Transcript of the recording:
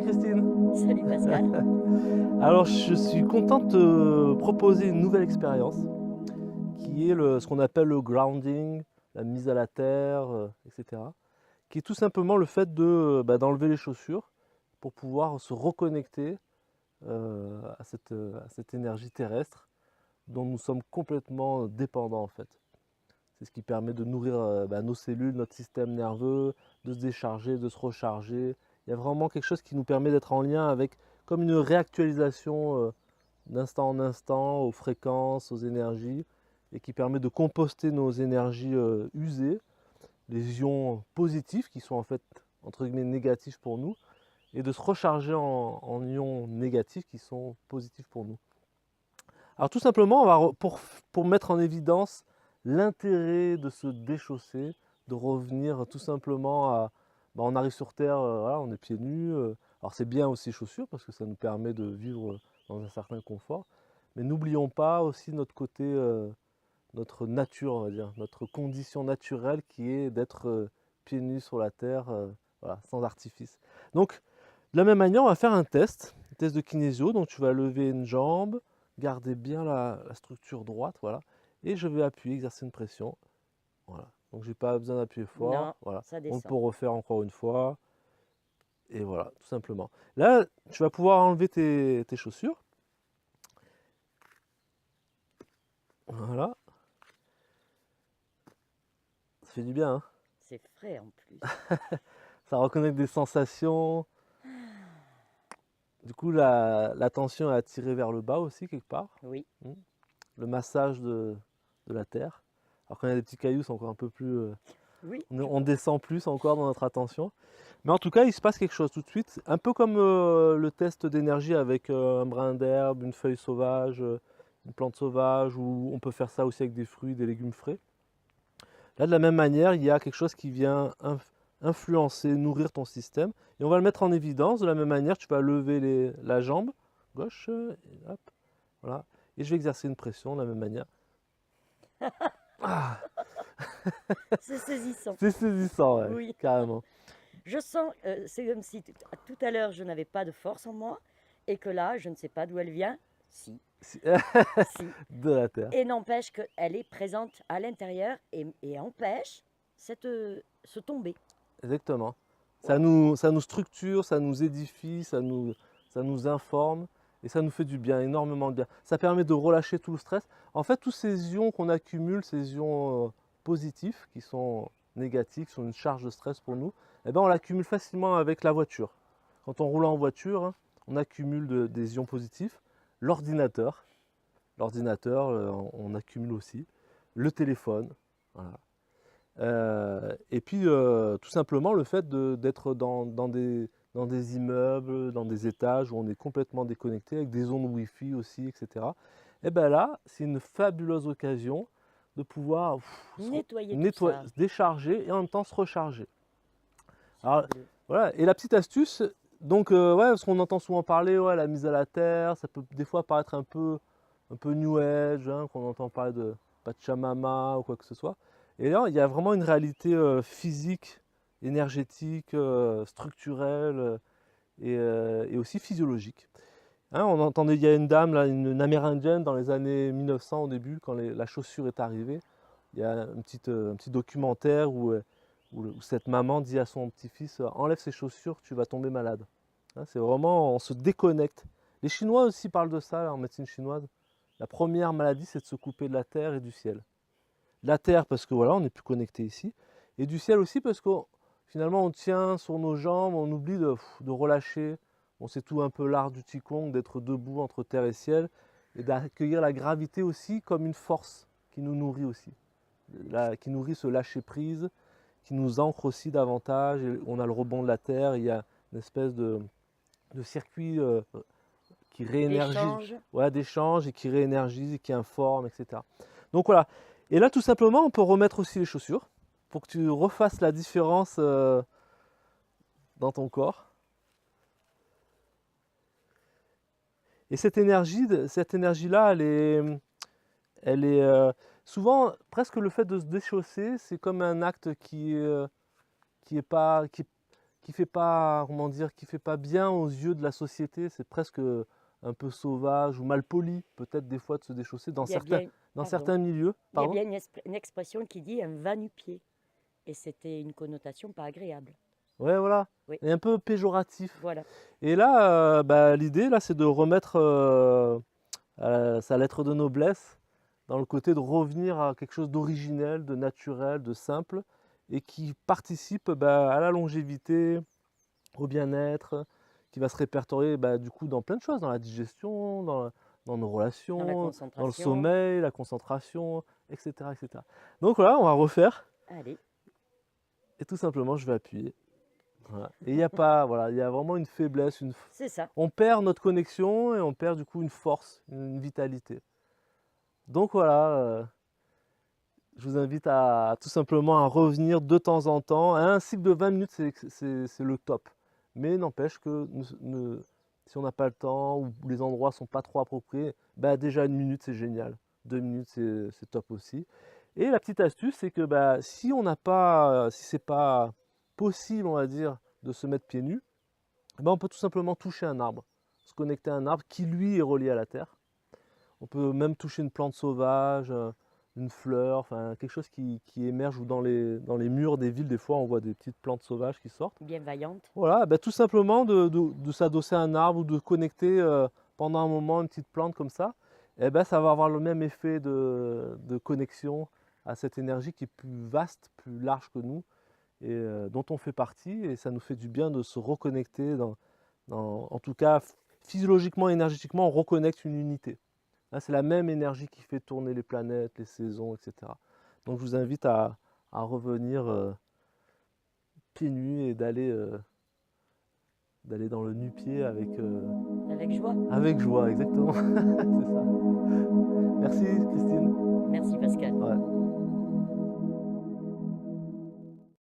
Christine. Salut Pascal. Alors je suis content de te proposer une nouvelle expérience qui est ce qu'on appelle le grounding, la mise à la terre, etc. Qui est tout simplement le fait d'enlever les chaussures pour pouvoir se reconnecter à cette énergie terrestre dont nous sommes complètement dépendants en fait. C'est ce qui permet de nourrir nos cellules, notre système nerveux, de se décharger, de se recharger. Il y a vraiment quelque chose qui nous permet d'être en lien avec comme une réactualisation d'instant en instant, aux fréquences, aux énergies, et qui permet de composter nos énergies usées, les ions positifs qui sont en fait entre guillemets négatifs pour nous, et de se recharger en ions négatifs qui sont positifs pour nous. Alors tout simplement, pour mettre en évidence l'intérêt de se déchausser, de revenir tout simplement à... on arrive sur Terre, voilà, on est pieds nus. Alors c'est bien aussi les chaussures parce que ça nous permet de vivre dans un certain confort. Mais n'oublions pas aussi notre côté, notre nature, on va dire, notre condition naturelle qui est d'être pieds nus sur la Terre, voilà, sans artifice. Donc de la même manière, on va faire un test de kinésio. Donc tu vas lever une jambe, garder bien la structure droite, voilà. Et je vais appuyer, exercer une pression. Voilà. Donc j'ai pas besoin d'appuyer fort. Non, Voilà. ça On peut descend. refaire encore une fois. Et voilà, tout simplement. Là, tu vas pouvoir enlever tes chaussures. Voilà. Ça fait du bien, hein. C'est frais en plus. Ça reconnecte des sensations. Du coup, la tension est attirée vers le bas aussi, quelque part. Oui, Le massage de la terre. Alors quand il y a des petits cailloux, c'est encore un peu plus... oui, on descend plus encore dans notre attention. Mais en tout cas, il se passe quelque chose tout de suite. Un peu comme le test d'énergie avec un brin d'herbe, une feuille sauvage, une plante sauvage, ou on peut faire ça aussi avec des fruits, des légumes frais. Là, de la même manière, il y a quelque chose qui vient influencer, nourrir ton système. Et on va le mettre en évidence. De la même manière, tu vas lever la jambe gauche, et hop, voilà. Et je vais exercer une pression de la même manière. Ah, c'est saisissant. c'est saisissant, ouais, Oui, carrément. je sens, c'est comme si tout à l'heure je n'avais pas de force en moi et que là, je ne sais pas d'où elle vient. Si, Si- si. De la terre. Et n'empêche qu'elle est présente à l'intérieur et empêche ce tomber. Exactement. Waouh. Ça nous structure, ça nous édifie, ça nous informe et ça nous fait du bien, énormément de bien. Ça permet de relâcher tout le stress. En fait, tous ces ions qu'on accumule, ces ions positifs qui sont négatifs, qui sont une charge de stress pour nous, eh ben, on l'accumule facilement avec la voiture. Quand on roule en voiture, hein, on accumule des ions positifs. L'ordinateur, on accumule aussi. Le téléphone, voilà. Et puis, tout simplement, le fait d'être dans des immeubles, dans des étages où on est complètement déconnecté, avec des ondes Wi-Fi aussi, etc. Et bien là, c'est une fabuleuse occasion de pouvoir Nettoyer tout ça. se décharger et en même temps se recharger. C'est Alors, fabuleux. voilà. Et la petite astuce, donc, ouais, parce qu'on entend souvent parler, ouais, la mise à la terre, ça peut des fois paraître un peu new age, hein, qu'on entend parler de Pachamama ou quoi que ce soit. Et là, il y a vraiment une réalité physique, énergétique, structurelle et aussi physiologique. Hein, on entendait, il y a une dame, là, une amérindienne dans les années 1900 au début, quand la chaussure est arrivée. Il y a un petit documentaire où cette maman dit à son petit-fils enlève ses chaussures, tu vas tomber malade. Hein, c'est vraiment, on se déconnecte. Les Chinois aussi parlent de ça là, en médecine chinoise. La première maladie, c'est de se couper de la terre et du ciel. De la terre parce que voilà, on n'est plus connecté ici, et du ciel aussi parce que finalement on tient sur nos jambes, on oublie de relâcher. Bon, c'est tout un peu l'art du Qigong, d'être debout entre terre et ciel, et d'accueillir la gravité aussi comme une force qui nous nourrit aussi, qui nourrit ce lâcher prise, qui nous ancre aussi davantage. Et on a le rebond de la terre, il y a une espèce de circuit qui réénergise, D'échange. voilà, d'échange et qui réénergise et qui informe, etc. Donc voilà. Et là, tout simplement, on peut remettre aussi les chaussures pour que tu refasses la différence dans ton corps. Et cette énergie-là, elle est souvent presque le fait de se déchausser, c'est comme un acte qui est pas, qui fait pas, comment dire, qui fait pas bien aux yeux de la société. C'est presque un peu sauvage ou mal poli, peut-être des fois de se déchausser Il y a bien, dans pardon, certains milieux. il y a Pardon? bien une expression qui dit un va-nu-pied. Et c'était une connotation pas agréable. Ouais, voilà. Oui, Et un peu péjoratif. voilà. Et là, bah, l'idée, là, c'est de remettre sa lettre de noblesse dans le côté de revenir à quelque chose d'originel, de naturel, de simple, et qui participe bah, à la longévité, au bien-être, qui va se répertorier bah, du coup dans plein de choses, dans la digestion, dans nos Dans la relations, dans le concentration. sommeil, la concentration, etc., etc. Donc voilà, on va refaire, Allez, et tout simplement, je vais appuyer. Voilà. Et il n'y a pas, voilà, il y a vraiment une faiblesse, c'est ça. on perd notre connexion et on perd du coup une force, une vitalité. Donc voilà, je vous invite à tout simplement à revenir de temps en temps. Un cycle de 20 minutes, c'est le top. Mais n'empêche que si on n'a pas le temps ou les endroits ne sont pas trop appropriés, bah déjà 1 minute c'est génial. 2 minutes c'est top aussi. Et la petite astuce, c'est que bah, si on n'a pas, si c'est pas possible, on va dire, de se mettre pieds nus, bah, on peut tout simplement toucher un arbre, se connecter à un arbre qui lui est relié à la terre. On peut même toucher une plante sauvage, une fleur, enfin quelque chose qui émerge ou dans les murs des villes, des fois on voit des petites plantes sauvages qui sortent. Bien vaillante. Voilà, bah, tout simplement de s'adosser à un arbre ou de connecter pendant un moment une petite plante comme ça, et ben, ça va avoir le même effet de connexion à cette énergie qui est plus vaste, plus large que nous et dont on fait partie et ça nous fait du bien de se reconnecter en tout cas physiologiquement, énergétiquement, on reconnecte une unité. Là, c'est la même énergie qui fait tourner les planètes, les saisons, etc. Donc je vous invite à revenir pieds nus et d'aller dans le nu-pied Avec joie. avec joie, exactement. C'est ça. Merci Christine. Merci Pascal. Ouais.